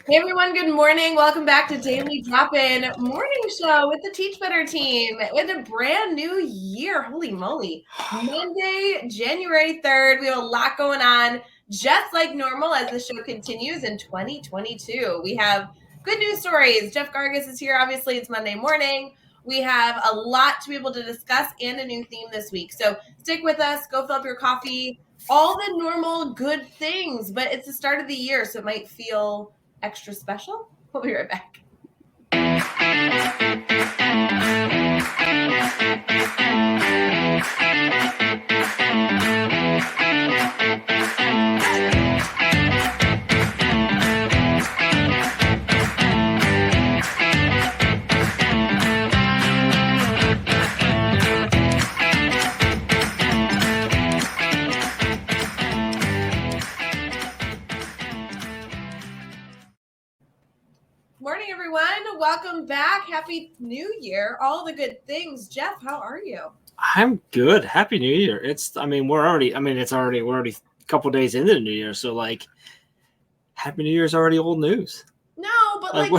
Hey everyone, good morning. Welcome back to Daily Drop-In Morning Show with the Teach Better team with a brand new year. Holy moly. Monday, January 3rd. We have a lot going on, just like normal as the show continues in 2022. We have good news stories. Jeff Gargas is here. Obviously, it's Monday morning. We have a lot to be able to discuss and a new theme this week. So stick with us. Go fill up your coffee. All the normal good things, but it's the start of the year, so it might feel extra special. We'll be right back. Morning, everyone. Welcome back. Happy New Year. All the good things. Jeff, how are you? I'm good. Happy New Year. We're already a couple days into the New Year. So Happy New Year is already old news. No, but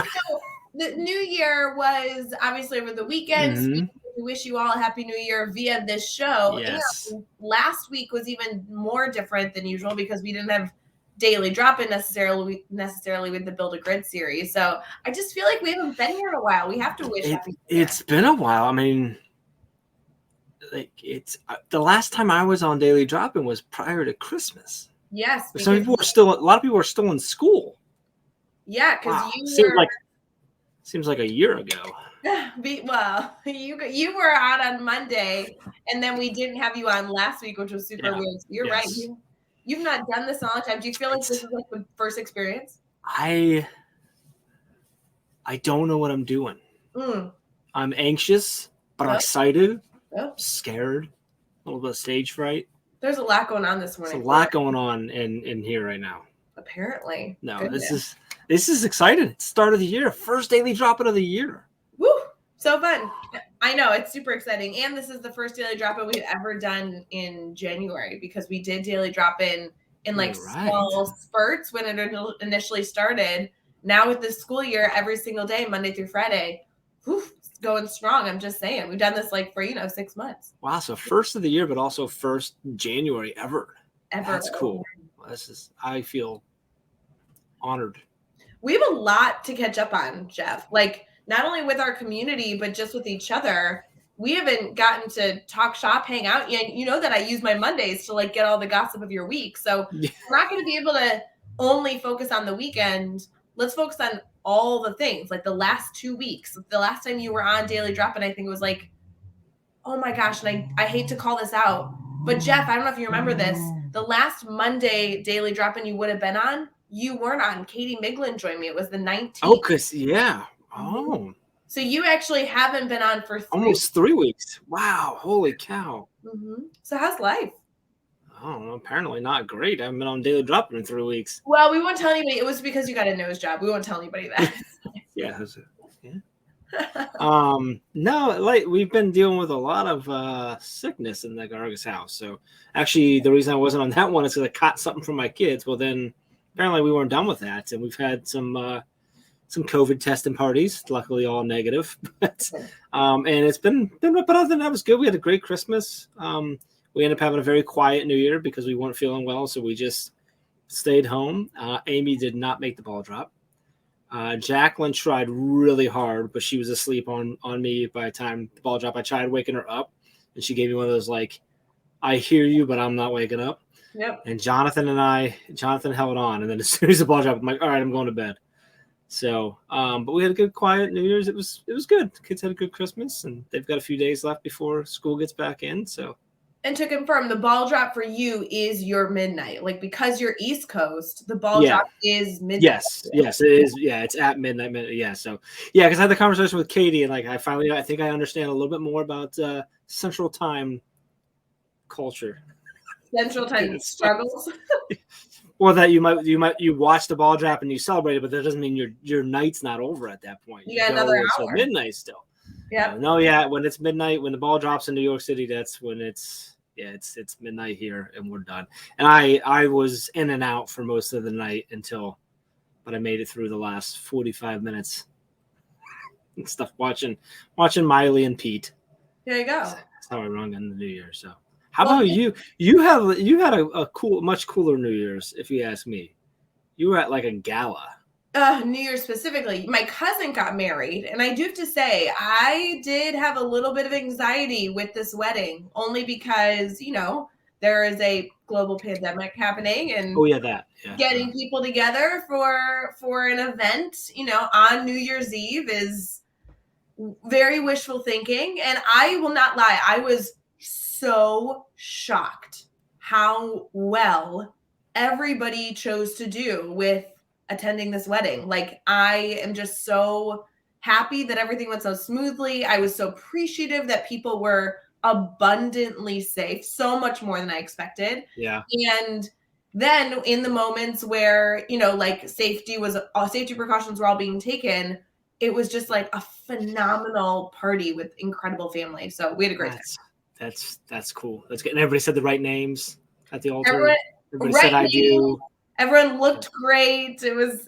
the New Year was obviously over the weekend. Mm-hmm. We wish you all a Happy New Year via this show. Yes. And last week was even more different than usual because we didn't have daily drop-in necessarily with the Build a Grid series. So I just feel like we haven't been here in a while. We have to wish Happy New Year. It's been a while. I mean, it's the last time I was on daily drop-in was prior to Christmas. Yes. A lot of people are still in school. Yeah, because seems like a year ago. Well, you were on Monday, and then we didn't have you on last week, which was super weird. You're right. You've not done this in a long time. Do you feel like this is like the first experience? I don't know what I'm doing. I'm anxious, but I'm excited. Scared. A little bit of stage fright. There's a lot going on this morning. There's a lot going on in here right now. Apparently. No, goodness. This is exciting. It's start of the year. First daily drop-in of the year. Woo! So fun. I know, it's super exciting. And this is the first daily drop-in we've ever done in January because we did daily drop-in in small spurts when it initially started. Now with this school year, every single day, Monday through Friday, it's going strong. I'm just saying. We've done this for 6 months. Wow, so first of the year, but also first January ever. That's cool. I feel honored. We have a lot to catch up on, Jeff. Not only with our community, but just with each other. We haven't gotten to talk shop, hang out yet. You know that I use my Mondays to get all the gossip of your week. So we're not going to be able to only focus on the weekend. Let's focus on all the things, like the last 2 weeks. The last time you were on Daily Drop-In, I think it was oh my gosh, and I hate to call this out, but Jeff, I don't know if you remember this. The last Monday Daily Drop-In you would have been on, you weren't on. Katie Miglin joined me. It was the 19th. Oh, Oh. So you actually haven't been on for almost 3 weeks. Wow. Holy cow. Mm-hmm. So how's life? I don't know. Apparently not great. I haven't been on daily drop-in in 3 weeks. Well, we won't tell anybody. It was because you got a nose job. We won't tell anybody that. Yeah. No, we've been dealing with a lot of sickness in the Gargas house. So actually the reason I wasn't on that one is because I caught something from my kids. Well, then apparently we weren't done with that. And we've had some COVID testing parties, luckily all negative. But and it's been, but other than that, it was good. We had a great Christmas. We ended up having a very quiet New Year because we weren't feeling well. So we just stayed home. Amy did not make the ball drop. Jacqueline tried really hard, but she was asleep on me by the time the ball dropped. I tried waking her up, and she gave me one of those I hear you, but I'm not waking up. Yep. And Jonathan held on, and then as soon as the ball dropped, I'm like, all right, I'm going to bed. So, but we had a good, quiet New Year's. It was good. Kids had a good Christmas, and they've got a few days left before school gets back in. So. And to confirm, the ball drop for you is your midnight. Because you're East Coast, the ball drop is midnight. Yes, it is. Yeah, it's at midnight. Yeah, so because I had the conversation with Katie, and I think I understand a little bit more about Central Time culture. Central Time struggles. Well, that you watch the ball drop and you celebrate it, but that doesn't mean your night's not over at that point. You got another hour. So midnight still. Yeah. When it's midnight, when the ball drops in New York City, that's when it's midnight here and we're done. And I was in and out for most of the night until but I made it through the last 45 minutes and stuff watching Miley and Pete. There you go. That's how I rung in the New Year. So how about you? You had a cool, much cooler New Year's, if you ask me. You were at like a gala. New Year's specifically. My cousin got married, and I do have to say, I did have a little bit of anxiety with this wedding, only because, there is a global pandemic happening, and getting people together for an event, on New Year's Eve is very wishful thinking. And I will not lie, I was so shocked how well everybody chose to do with attending this wedding. Like, I am just so happy that everything went so smoothly. I was so appreciative that people were abundantly safe, so much more than I expected. Yeah. And then in the moments where, like safety precautions were all being taken, it was just like a phenomenal party with incredible family. So we had a great time. That's cool. That's good. And everybody said the right names at the altar. Everybody right said I do. Everyone looked great. It was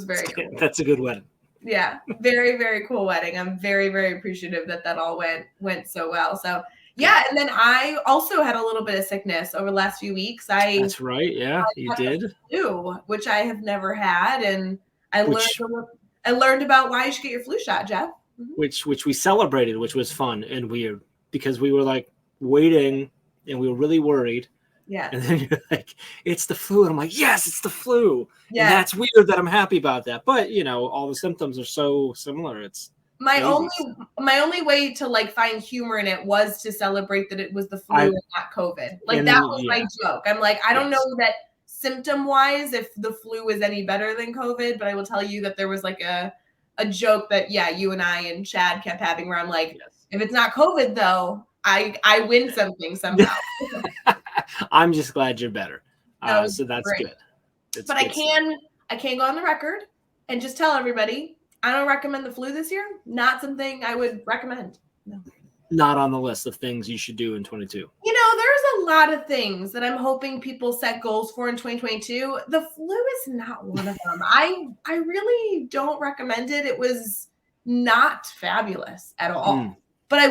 very cool. That's a good wedding. Yeah, very, very cool wedding. I'm very, very appreciative that all went so well. So yeah, and then I also had a little bit of sickness over the last few weeks. That's right. Yeah, you did. Flu, which I have never had, and I learned about why you should get your flu shot, Jeff. Mm-hmm. Which we celebrated, which was fun and weird because we were like waiting and we were really worried. Yeah. And then you're like, it's the flu. And I'm like, yes, it's the flu. Yeah. And that's weird that I'm happy about that. But, all the symptoms are so similar. It's my only way to like find humor in it was to celebrate that it was the flu and not COVID. Like that was my joke. I'm like, I don't know that symptom wise if the flu is any better than COVID, but I will tell you that there was like a joke that, you and I and Chad kept having where I'm like, if it's not COVID though, I win something somehow. I'm just glad you're better. So that's great. Good. But I can go on the record and just tell everybody I don't recommend the flu this year. Not something I would recommend. No. Not on the list of things you should do in 22. There's a lot of things that I'm hoping people set goals for in 2022. The flu is not one of them. I really don't recommend it. It was not fabulous at all. But I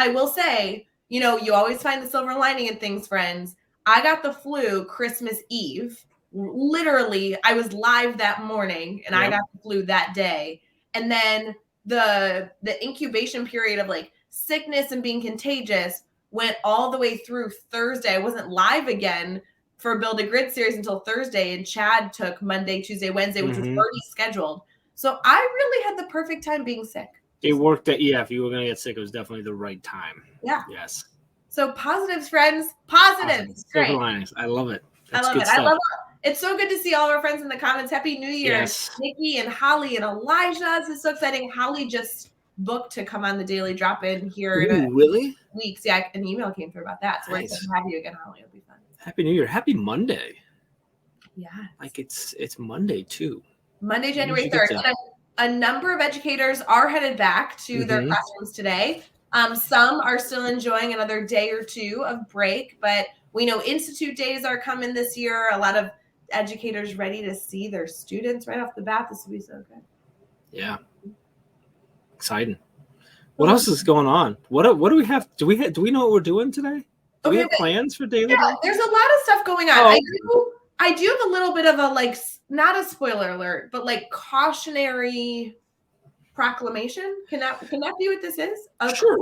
will say, you always find the silver lining in things, friends. I got the flu Christmas Eve. Literally, I was live that morning and I got the flu that day. And then the incubation period of like sickness and being contagious went all the way through Thursday. I wasn't live again for Build a Grid series until Thursday, and Chad took Monday, Tuesday, Wednesday, which was already scheduled. So I really had the perfect time being sick. It worked. If you were going to get sick, it was definitely the right time. Yeah. Yes. So positives, friends. Positives. Silver linings. I love it. That's I love it. Stuff. I love it. It's so good to see all our friends in the comments. Happy New Year. Yes. Nikki and Holly and Elijah. This is so exciting. Holly just booked to come on the Daily Drop-In here in really? Weeks. Yeah, an email came through about that. So we're excited to have you again, Holly. It'll be fun. Happy New Year. Happy Monday. Yeah. Like it's Monday too. Monday, January 3rd. A number of educators are headed back to their classrooms today. Some are still enjoying another day or two of break, but we know Institute days are coming this year. A lot of educators ready to see their students right off the bat. This will be so good. Yeah. Exciting. What else is going on? What do we have? Do we know what we're doing today? Do we have plans for daily? Yeah, there's a lot of stuff going on. I do have a little bit of a not a spoiler alert, but like cautionary proclamation. Can that be what this is? Sure,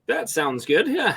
that sounds good. Yeah.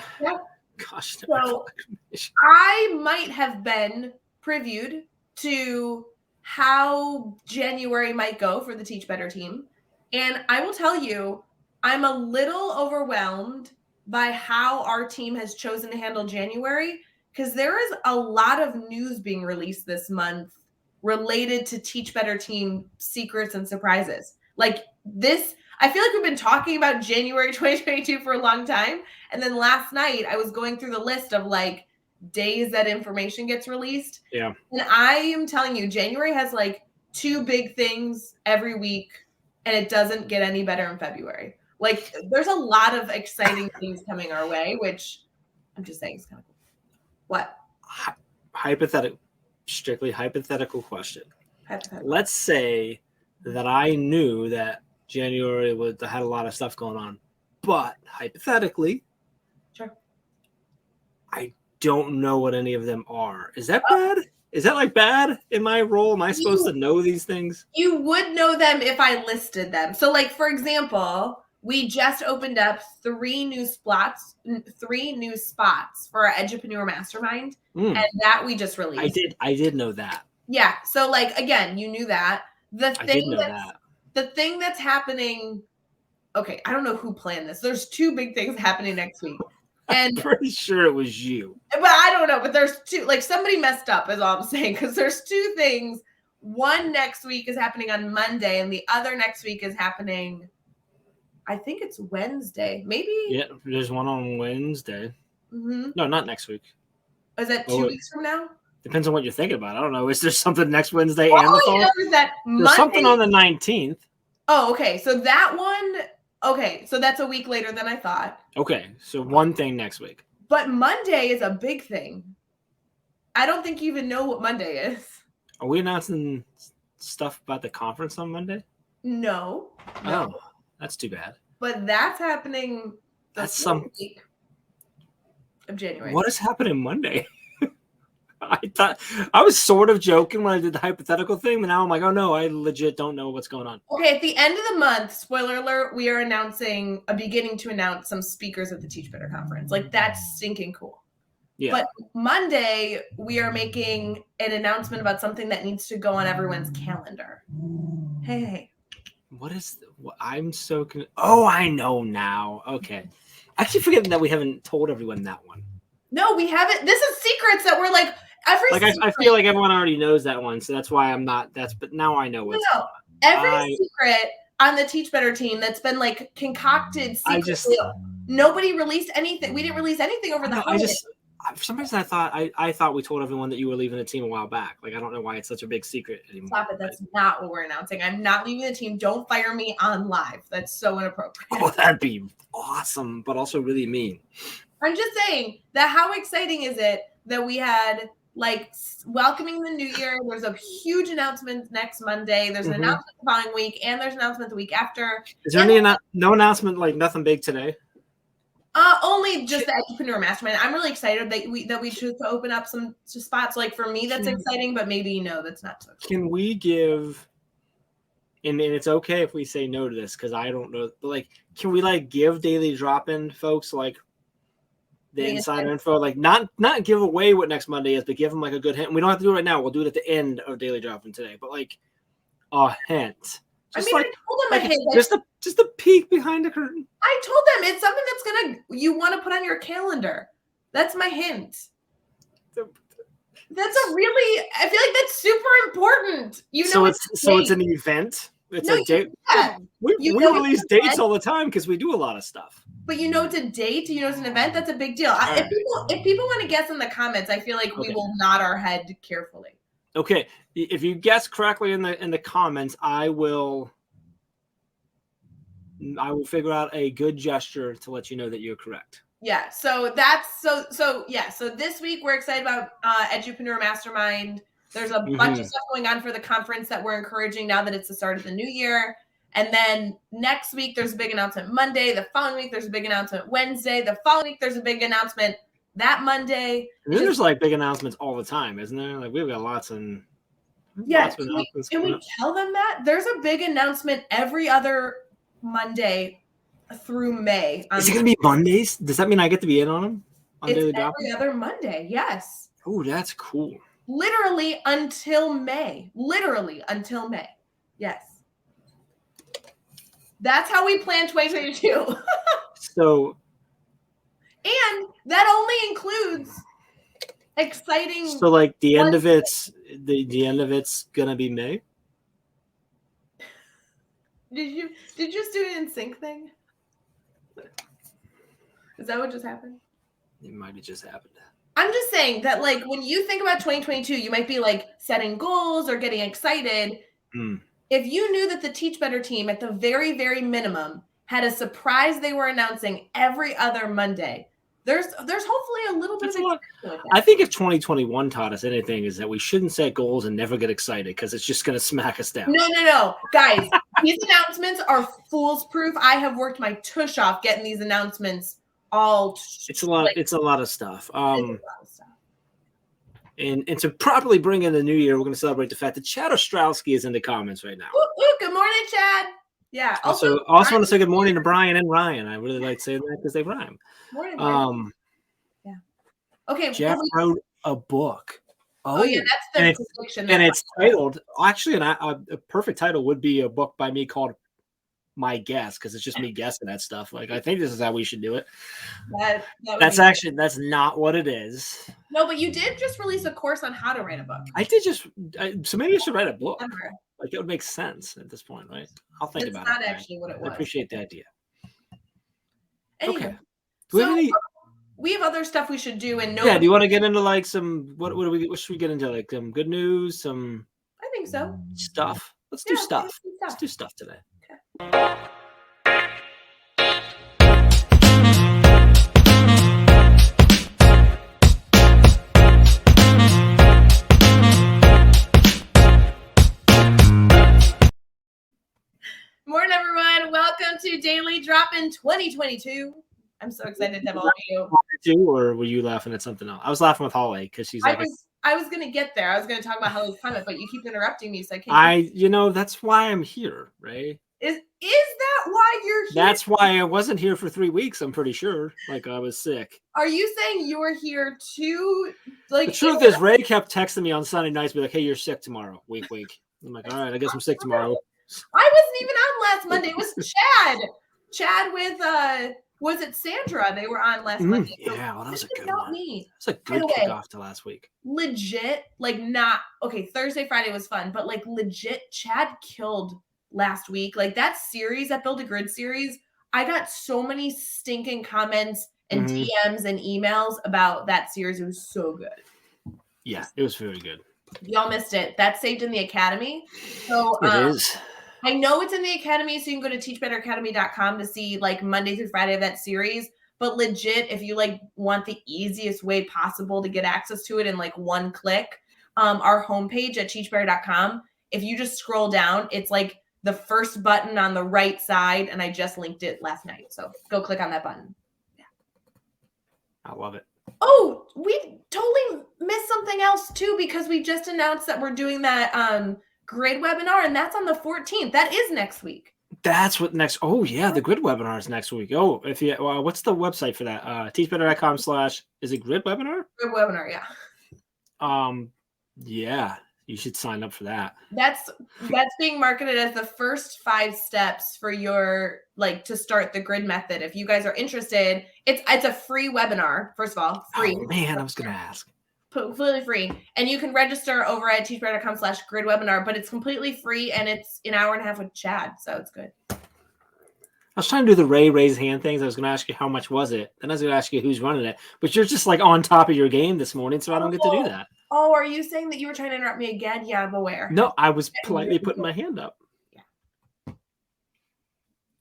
Cautionary proclamation. I might have been previewed to how January might go for the Teach Better team. And I will tell you, I'm a little overwhelmed by how our team has chosen to handle January, because there is a lot of news being released this month related to Teach Better team secrets and surprises. Like this, I feel like we've been talking about January 2022 for a long time. And then last night I was going through the list of like days that information gets released. Yeah. And I am telling you, January has like 2 big things every week, and it doesn't get any better in February. Like there's a lot of exciting things coming our way, which I'm just saying is kind of cool. What? Strictly hypothetical question. Hypothetical. Let's say that I knew that January had a lot of stuff going on, but hypothetically, Sure. I don't know what any of them are. Is that bad? Is that like bad in my role? Am I supposed to know these things? You would know them if I listed them. So, like, for example, we just opened up 3 new spots for our Edupreneur Mastermind, and that we just released. I did know that. Yeah. So, like, again, you knew that. I did know that. The thing that's happening, okay, I don't know who planned this. There's 2 big things happening next week. And I'm pretty sure it was you. But I don't know. But there's 2, like, somebody messed up is all I'm saying, because there's 2 things. One next week is happening on Monday, and the other next week is happening, I think it's Wednesday. Maybe. Yeah, there's one on Wednesday. Mm-hmm. No, not next week. Is that 2 weeks from now? Depends on what you're thinking about. I don't know. Is there something next Wednesday and the following? Is that there's something on the 19th. Oh, okay. So that one. Okay, so that's a week later than I thought. Okay, so one thing next week. But Monday is a big thing. I don't think you even know what Monday is. Are we announcing stuff about the conference on Monday? No. Oh, that's too bad. But that's happening the week of January. What is happening Monday? I thought I was sort of joking when I did the hypothetical thing, but now I'm like, oh no, I legit don't know what's going on. Okay, at the end of the month, spoiler alert, we are beginning to announce some speakers at the Teach Better conference. Like, that's stinking cool. Yeah. But Monday, we are making an announcement about something that needs to go on everyone's calendar. Hey. What is? I'm so. Oh, I know now. Okay, I actually forgetting that we haven't told everyone that one. No, we haven't. This is secrets that we're like. I feel like everyone already knows that one, so that's why I'm not. But now I know what's going on. Every secret on the Teach Better team that's been like concocted secretly. Nobody released anything. We didn't release anything over the holidays. For some reason, I thought we told everyone that you were leaving the team a while back. Like, I don't know why it's such a big secret anymore. Stop it. That's not what we're announcing. I'm not leaving the team. Don't fire me on live. That's so inappropriate. Oh, that'd be awesome, but also really mean. I'm just saying that how exciting is it that we had like welcoming the new year. There's a huge announcement next Monday. There's an announcement the following week, and there's an announcement the week after. Is there no announcement, like nothing big today? Only just the Edupreneur Mastermind. I'm really excited that we choose to open up some spots. Like, for me, that's exciting, but maybe that's not so exciting. Can we give? And it's okay if we say no to this because I don't know. But like, can we like give Daily Drop-In folks like the insider info? Like, not give away what next Monday is, but give them like a good hint. We don't have to do it right now. We'll do it at the end of Daily Drop-In today. But like a hint. Just I told them a hint. Just a peek behind the curtain. I told them it's something you want to put on your calendar. That's my hint. That's I feel like that's super important. It's an event. It's a date. Yeah. We release dates all the time because we do a lot of stuff. But it's a date, it's an event, that's a big deal. If people want to guess in the comments, I feel like we will nod our head carefully. Okay. If you guess correctly in the comments, I will figure out a good gesture to let you know that you're correct. Yeah. So this week we're excited about Edupreneur Mastermind. There's a bunch of stuff going on for the conference that we're encouraging now that it's the start of the new year. And then next week there's a big announcement Monday. The following week there's a big announcement Wednesday. The following week there's a big announcement that Monday. There's like big announcements all the time, isn't there? Like, we've got lots and can we tell them that there's a big announcement every other Monday through May? Is it going to be Mondays? Does that mean I get to be in on them? It's every other Monday. Yes. Oh, that's cool. Literally until May. Yes. That's how we plan 2022. So. And that only includes exciting. So like the end of it's gonna be May. Did you just do an in sync thing? Is that what just happened? It might have just happened. I'm just saying that, like, when you think about 2022, you might be like setting goals or getting excited. If you knew that the Teach Better team, at the very, very minimum, had a surprise they were announcing every other Monday, there's hopefully a little bit of excitement with that. I think if 2021 taught us anything, is that we shouldn't set goals and never get excited because it's just going to smack us down. No, guys, these announcements are foolproof. I have worked my tush off getting these announcements all. It's a lot. It's a lot of stuff. It's a lot of stuff. And to properly bring in the new year, we're going to celebrate the fact that Chad Ostrowski is in the comments right now. Good morning, Chad. Yeah. Also want to say good morning to Brian and Ryan. I really like saying that because they rhyme. Morning, Brian. Yeah. Okay. Jeff wrote a book. Oh yeah, that's the prediction. And it's titled, actually, a perfect title would be a book by me called My Guess, because it's just me guessing that stuff. Like, I think this is how we should do it. That's not what it is. No, but you did just release a course on how to write a book. I did so maybe I should write a book. Like, it would make sense at this point, right? I'll think about it. It's not actually what it was. I appreciate the idea. Anyway, okay. We have other stuff we should do. And do you want to get into like some what should we get into? Like some good news, some I think so. Stuff. Let's do stuff. Let's do stuff today. Okay. Morning, everyone. Welcome to Daily Drop-In 2022. I'm so excited to have all of you. Or were you laughing at something else? I was laughing with Holly because she's like, I was gonna get there. I was gonna talk about Holly's comment, but you keep interrupting me, so I can't. That's why I'm here, Ray. Is that why you're here? That's why I wasn't here for 3 weeks. I'm pretty sure. Like, I was sick. Are you saying you were here too? Like, the truth is, Ray kept texting me on Sunday nights, be like, "Hey, you're sick tomorrow." Wink, wink. I'm like, "All right, I guess I'm sick tomorrow." I wasn't even on last Monday. It was Chad. Chad with was it Sandra? They were on last Monday. So that was a good one. Me. That's a good kickoff to last week. Legit, like Thursday, Friday was fun, but like legit, Chad killed last week. Like that series, that Build a Grid series, I got so many stinking comments and DMs and emails about that series. It was so good. Yeah, it was very good. Y'all missed it. That's saved in the Academy. So it is. I know it's in the Academy, so you can go to teachbetteracademy.com to see like Monday through Friday of that series. But legit, if you like want the easiest way possible to get access to it in like one click, our homepage at teachbetter.com, if you just scroll down, it's like the first button on the right side, and I just linked it last night. So go click on that button. Yeah. I love it. Oh, we totally missed something else too, because we just announced that we're doing that grid webinar, and that's on the 14th. That is next week. That's what next. Oh yeah, the grid webinar is next week. Oh, what's the website for that? teachbetter.com/ is it grid webinar? Grid webinar, yeah. Yeah, you should sign up for that. That's being marketed as the first 5 steps for your to start the grid method. If you guys are interested, it's a free webinar. First of all, free. Oh man, I was gonna ask. Completely free, and you can register over at teachbetter.com/ grid webinar, but it's completely free, and it's an hour and a half with Chad, so it's good. I was trying to do the raise hand things. I was going to ask you how much was it, then I was going to ask you who's running it, but you're just like on top of your game this morning, so I don't get to do that. Oh, are you saying that you were trying to interrupt me again? Yeah, I'm aware. No, I was politely putting my hand up.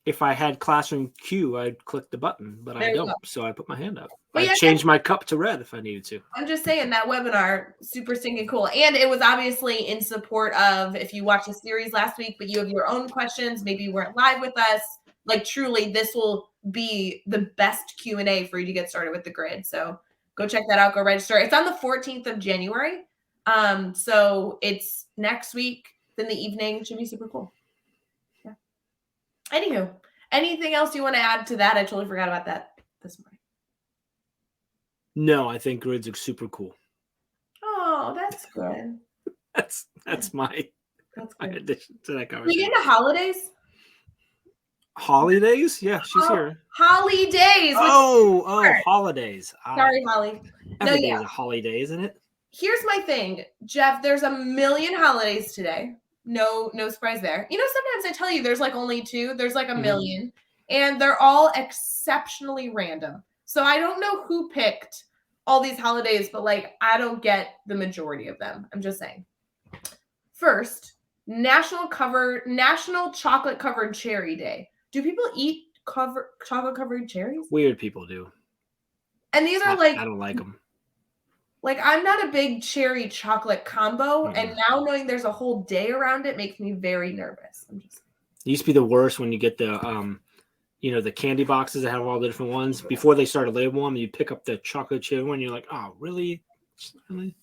If I had Classroom Q, I'd click the button, but I don't, so I put my hand up. I changed my cup to red if I needed to. I'm just saying that webinar, super stinking cool. And it was obviously in support of, if you watched the series last week, but you have your own questions, maybe you weren't live with us, like truly this will be the best Q&A for you to get started with the grid. So go check that out, go register. It's on the 14th of January. So it's next week in the evening. It should be super cool. Yeah. Anywho, anything else you want to add to that? I totally forgot about that this morning. No, I think grids are super cool. Oh, that's good. that's my addition to that conversation. We get into holidays? Holidays? Yeah, she's here. Holidays. Holidays. Sorry, Holly. Every day is a holiday, isn't it? Here's my thing, Jeff. There's a million holidays today. No surprise there. You know, sometimes I tell you there's like only 2. There's like a million, and they're all exceptionally random. So I don't know who picked all these holidays, but like I don't get the majority of them. I'm just saying. First, National Chocolate Covered Cherry Day. Do people eat chocolate covered cherries? Weird people do. And these are I don't like them. Like, I'm not a big cherry chocolate combo, Mm-mm. and now knowing there's a whole day around it makes me very nervous. It used to be the worst when you get the the candy boxes that have all the different ones. Before they started labeling them, you pick up the chocolate chip one, you're like, oh, really? Really?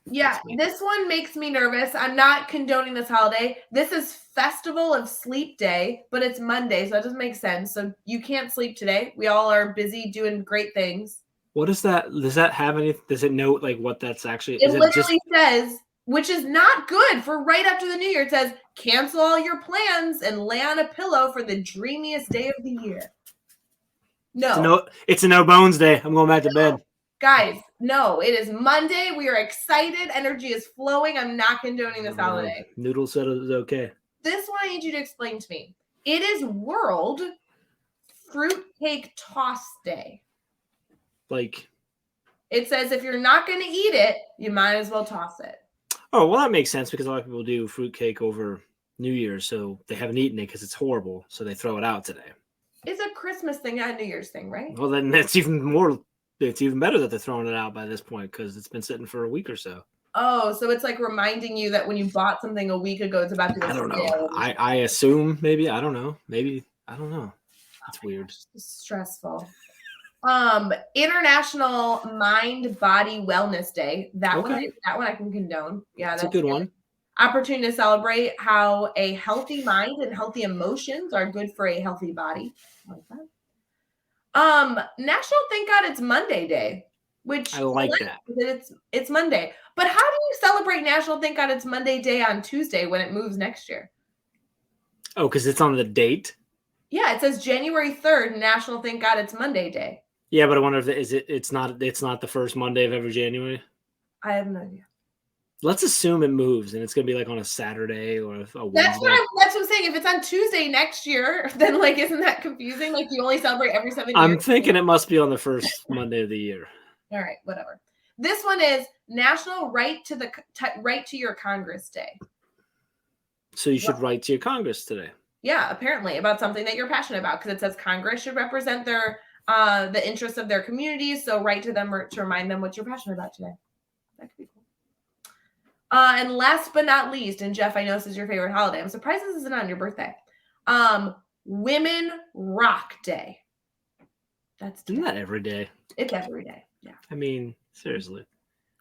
Yeah, this one makes me nervous. I'm not condoning this holiday. This is Festival of Sleep Day, but it's Monday, so that doesn't make sense. So you can't sleep today. We all are busy doing great things. What is that? Does that have any? Does it note like what that's actually? It literally says, which is not good for right after the new year. It says, cancel all your plans and lay on a pillow for the dreamiest day of the year. No. It's a no bones day. I'm going back to bed. Guys, no, it is Monday. We are excited. Energy is flowing. I'm not condoning this holiday. Noodle said it was okay. This one I need you to explain to me. It is World Fruitcake Toss Day. Like, it says if you're not going to eat it, you might as well toss it. Oh, well, that makes sense because a lot of people do fruitcake over New Year's, so they haven't eaten it because it's horrible, so they throw it out today. It's a Christmas thing, not a New Year's thing, right? Well, then it's even more. It's even better that they're throwing it out by this point because it's been sitting for a week or so. Oh, so it's like reminding you that when you bought something a week ago, it's about to go. I don't know. I assume maybe. I don't know. Maybe. I don't know. It's weird. It's stressful. International Mind Body Wellness Day. That one I can condone. Yeah, that's a good one. Opportunity to celebrate how a healthy mind and healthy emotions are good for a healthy body. I like that. National Thank God It's Monday Day, which I like that. It's Monday. But how do you celebrate National Thank God It's Monday Day on Tuesday when it moves next year? Oh, because it's on the date? Yeah, it says January 3rd, National Thank God It's Monday Day. Yeah, but I wonder if it's not the first Monday of every January. I have no idea. Let's assume it moves and it's gonna be like on a Saturday or a Wednesday. That's what I'm saying. If it's on Tuesday next year, then like isn't that confusing? Like you only celebrate every 7 years. I'm thinking it must be on the first Monday of the year. All right, whatever. This one is National Right to Your Congress Day. So you should write to your Congress today. Yeah, apparently about something that you're passionate about because it says Congress should represent the interests of their communities. So write to them to remind them what you're passionate about today. That could be cool. And last but not least, and Jeff, I know this is your favorite holiday. I'm surprised this isn't on your birthday. Women Rock Day. Isn't that every day? It's every day. Yeah. I mean, seriously.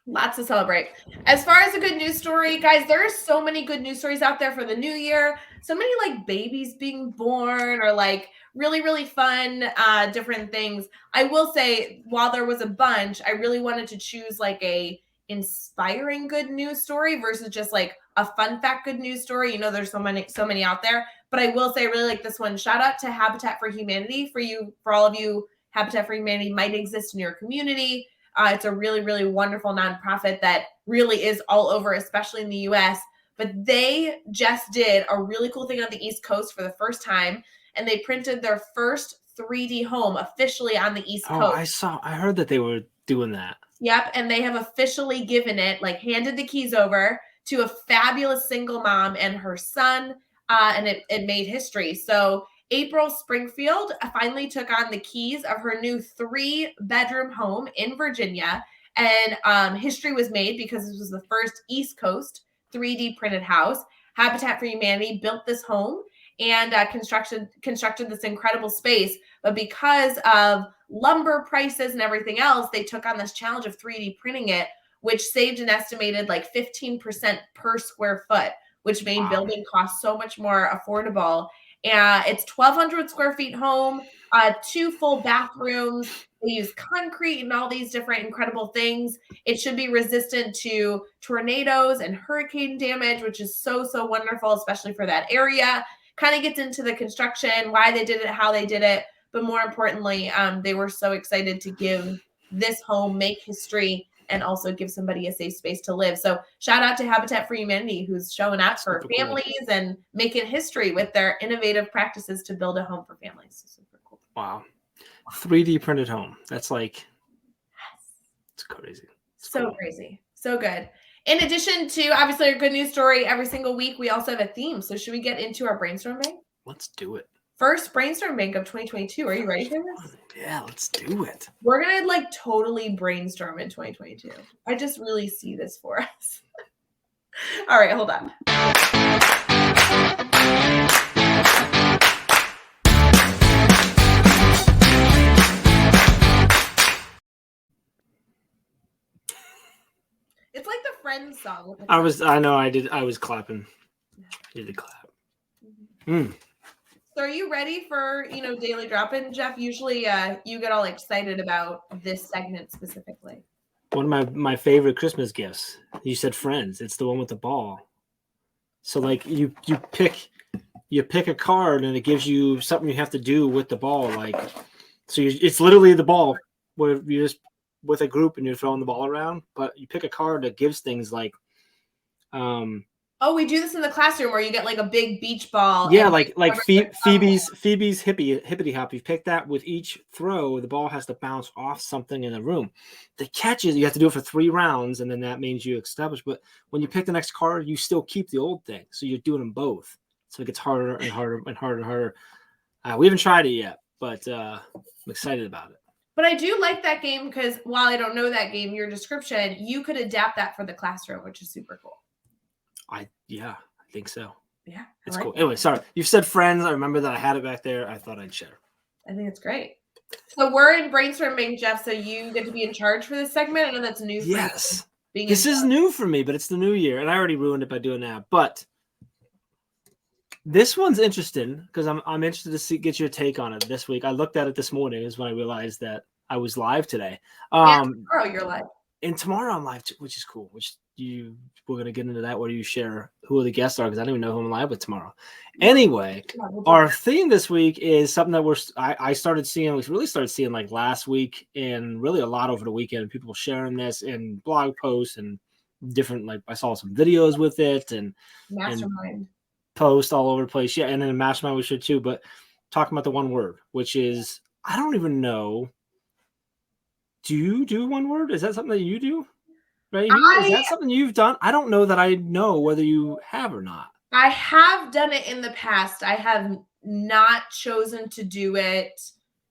Lots to celebrate. As far as a good news story, guys, there are so many good news stories out there for the new year. So many like babies being born or like really, really fun, different things. I will say, while there was a bunch, I really wanted to choose like a inspiring good news story versus just like a fun fact good news story. You know, there's so many out there, but I will say I really like this one. Shout out to Habitat for Humanity for all of you. Habitat for Humanity might exist in your community. It's a really, really wonderful nonprofit that really is all over, especially in the U.S. But they just did a really cool thing on the East Coast for the first time, and they printed their first 3D home officially on the East Coast. I heard that they were doing that. Yep, and they have officially given it, like handed the keys over to a fabulous single mom and her son, and it made history. So April Springfield finally took on the keys of her new 3-bedroom home in Virginia. And history was made because this was the first East Coast 3D printed house. Habitat for Humanity built this home and constructed this incredible space. But because of lumber prices and everything else, they took on this challenge of 3D printing it, which saved an estimated like 15% per square foot, which made building costs so much more affordable. It's 1,200 square feet home, 2 full bathrooms. They use concrete and all these different incredible things. It should be resistant to tornadoes and hurricane damage, which is so, so wonderful, especially for that area. Kind of gets into the construction, why they did it, how they did it. But more importantly, they were so excited to give this home, make history, and also give somebody a safe space to live. So shout out to Habitat for Humanity, who's showing up for families and making history with their innovative practices to build a home for families. Super cool. Wow. 3D printed home. That's like, it's crazy. So crazy. So good. In addition to obviously our good news story every single week, we also have a theme. So should we get into our brainstorming? Let's do it. First brainstorm bank of 2022. Are you ready for this? Yeah, let's do it. We're going to like totally brainstorm in 2022. I just really see this for us. All right, hold on. It's like the Friends song. I was clapping. You did clap. So are you ready for, daily drop-in, Jeff? Usually you get all excited about this segment specifically. One of my favorite Christmas gifts. You said Friends. It's the one with the ball. So like you pick a card and it gives you something you have to do with the ball. Like, so it's literally the ball where you just with a group and you're throwing the ball around, but you pick a card that gives things like, oh, we do this in the classroom where you get like a big beach ball. Yeah, like Phoebe's hippity hop. You pick that with each throw, the ball has to bounce off something in the room. The catch is you have to do it for 3 rounds, and then that means you establish. But when you pick the next card, you still keep the old thing, so you're doing them both. So it gets harder and harder and harder and harder. We haven't tried it yet, but I'm excited about it. But I do like that game because while I don't know that game, your description, you could adapt that for the classroom, which is super cool. I think so. Yeah. It's cool. Anyway, sorry. You said Friends. I remember that I had it back there. I thought I'd share. I think it's great. So we're in brainstorming, Jeff, so you get to be in charge for this segment. I know that's new for you. Yes. This is new for me, but it's the new year, and I already ruined it by doing that. But this one's interesting because I'm interested to get your take on it this week. I looked at it this morning is when I realized that I was live today. Tomorrow you're live. And tomorrow I'm live, which is cool. We're going to get into that where you share who the guests are because I don't even know who I'm live with tomorrow. Anyway, our theme this week is something that I started seeing. We really started seeing like last week and really a lot over the weekend. People sharing this in blog posts and different. Like I saw some videos with it and Mastermind posts all over the place. Yeah, and then in Mastermind we should too. But talking about the one word, which is I don't even know. Do you do one word? Is that something that you do? Right? Is that something you've done? I don't know that I know whether you have or not. I have done it in the past. I have not chosen to do it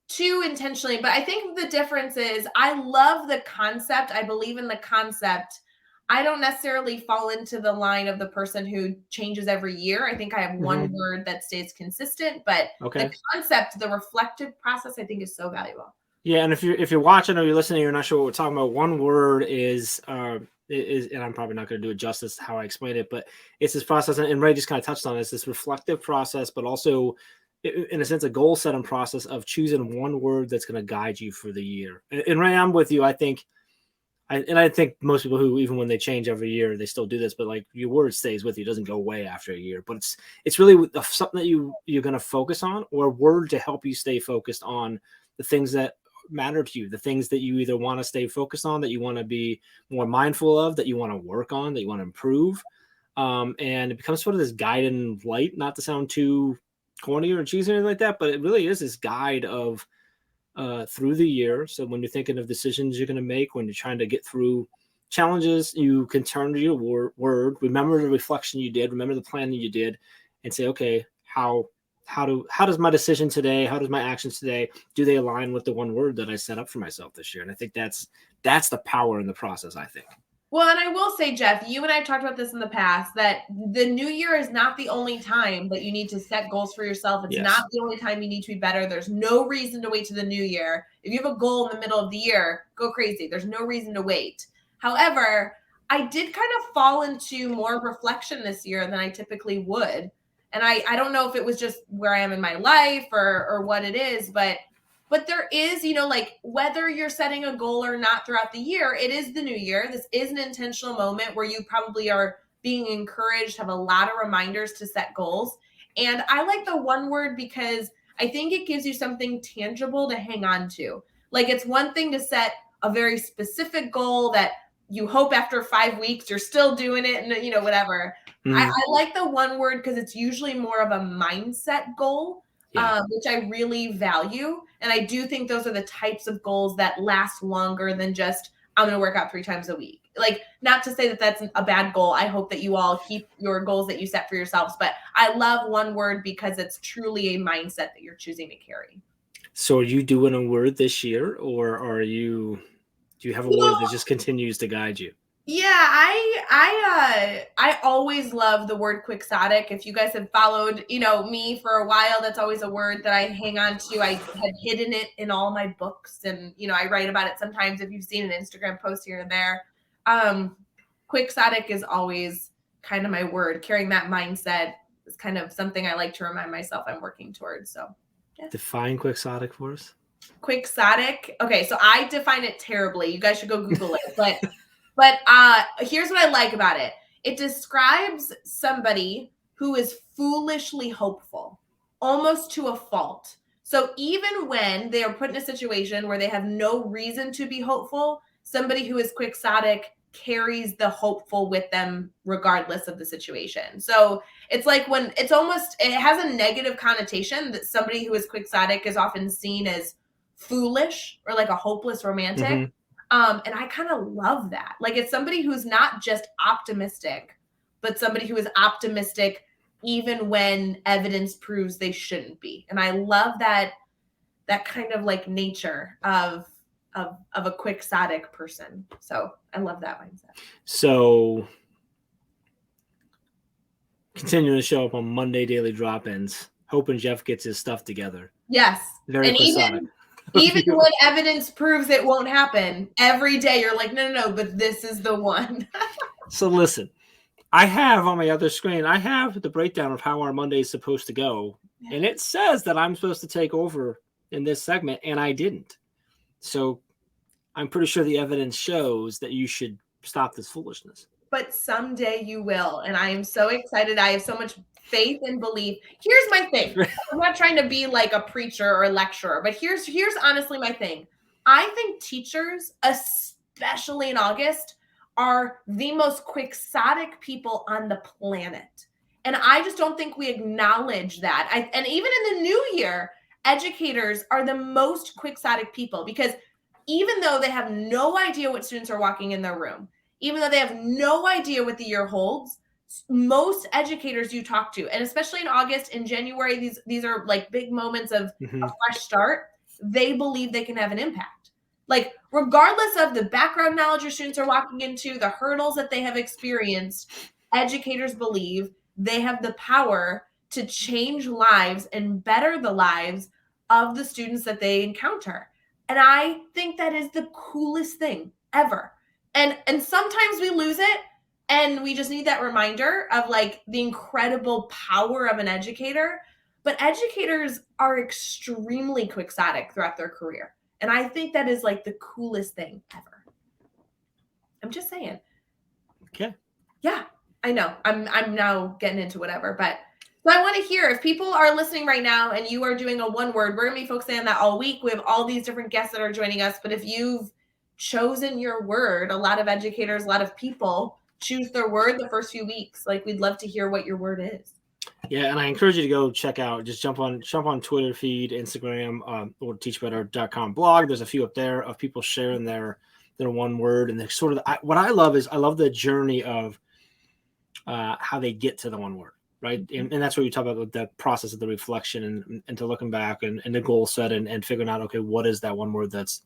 too intentionally, but I think the difference is I love the concept. I believe in the concept. I don't necessarily fall into the line of the person who changes every year. I think I have one word that stays consistent, but the concept, the reflective process, I think is so valuable. Yeah, and if you're watching or you're listening, you're not sure what we're talking about. One word is, and I'm probably not going to do it justice how I explain it, but it's this process, and Rae just kind of touched on this reflective process, but also, in a sense, a goal-setting process of choosing one word that's going to guide you for the year. And Rae, I'm with you. I think most people who, even when they change every year, they still do this, but like your word stays with you, it doesn't go away after a year. But it's really something that you're going to focus on, or a word to help you stay focused on the things that matter to you, the things that you either want to stay focused on, that you want to be more mindful of, that you want to work on, that you want to improve. And it becomes sort of this guiding light, not to sound too corny or cheesy or anything like that, but it really is this guide of through the year. So when you're thinking of decisions you're going to make, when you're trying to get through challenges, you can turn to your word, remember the reflection you did, remember the plan that you did, and say, okay, how does my decision today, how does my actions today, do they align with the one word that I set up for myself this year? And I think that's the power in the process, I think. Well, and I will say, Jeff, you and I talked about this in the past, that the new year is not the only time that you need to set goals for yourself. It's not the only time you need to be better. There's no reason to wait to the new year. If you have a goal in the middle of the year, go crazy. There's no reason to wait. However, I did kind of fall into more reflection this year than I typically would. And I don't know if it was just where I am in my life or what it is, but there is, like whether you're setting a goal or not throughout the year, it is the new year. This is an intentional moment where you probably are being encouraged, have a lot of reminders to set goals. And I like the one word because I think it gives you something tangible to hang on to. Like it's one thing to set a very specific goal that you hope after 5 weeks you're still doing it and whatever. I like the one word because it's usually more of a mindset goal, which I really value. And I do think those are the types of goals that last longer than just I'm going to work out 3 times a week. Like, not to say that that's a bad goal. I hope that you all keep your goals that you set for yourselves. But I love one word because it's truly a mindset that you're choosing to carry. So are you doing a word this year, or do you have a word that just continues to guide you? Yeah, I always love the word quixotic. If you guys have followed, me for a while, that's always a word that I hang on to. I had hidden it in all my books, and I write about it sometimes if you've seen an Instagram post here and there. Quixotic is always kind of my word. Carrying that mindset is kind of something I like to remind myself I'm working towards. So yeah. Define quixotic for us. Quixotic. Okay, so I define it terribly. You guys should go Google it. But here's what I like about it. It describes somebody who is foolishly hopeful, almost to a fault. So even when they are put in a situation where they have no reason to be hopeful, somebody who is quixotic carries the hopeful with them regardless of the situation. So it's like when it has a negative connotation that somebody who is quixotic is often seen as foolish or like a hopeless romantic. Mm-hmm. And I kind of love that. Like, it's somebody who's not just optimistic, but somebody who is optimistic even when evidence proves they shouldn't be. And I love that kind of like nature of a quixotic person. So I love that mindset. So continuing to show up on Monday daily drop-ins, hoping Jeff gets his stuff together. Yes. Very quixotic. Even when evidence proves it won't happen, every day you're like, no, but this is the one. So listen, I have on my other screen, I have the breakdown of how our Monday is supposed to go. Yeah. And it says that I'm supposed to take over in this segment, and I didn't. So I'm pretty sure the evidence shows that you should stop this foolishness. But someday you will. And I am so excited. I have so much faith and belief. Here's my thing. I'm not trying to be like a preacher or a lecturer, but here's honestly my thing. I think teachers, especially in August, are the most quixotic people on the planet. And I just don't think we acknowledge that. And even in the new year, educators are the most quixotic people, because even though they have no idea what students are walking in their room, even though they have no idea what the year holds, most educators you talk to, and especially in August and January, these are like big moments of a fresh start. They believe they can have an impact. Like, regardless of the background knowledge your students are walking into, the hurdles that they have experienced, educators believe they have the power to change lives and better the lives of the students that they encounter. And I think that is the coolest thing ever. And sometimes we lose it, and we just need that reminder of like the incredible power of an educator. But educators are extremely quixotic throughout their career. And I think that is like the coolest thing ever. I'm just saying. Okay. Yeah, I know. I'm now getting into whatever, but so I want to hear if people are listening right now and you are doing a one word. We're going to be focusing on that all week. We have all these different guests that are joining us, but if you've chosen your word, a lot of educators, a lot of people choose their word the first few weeks. Like, we'd love to hear what your word is. Yeah, and I encourage you to go check out, just jump on Twitter feed, Instagram, or teachbetter.com blog. There's a few up there of people sharing their one word, and they're sort of what I love is I love the journey of how they get to the one word, right? And that's what you talk about, the process of the reflection and to looking back and the goal set and figuring out, okay, what is that one word that's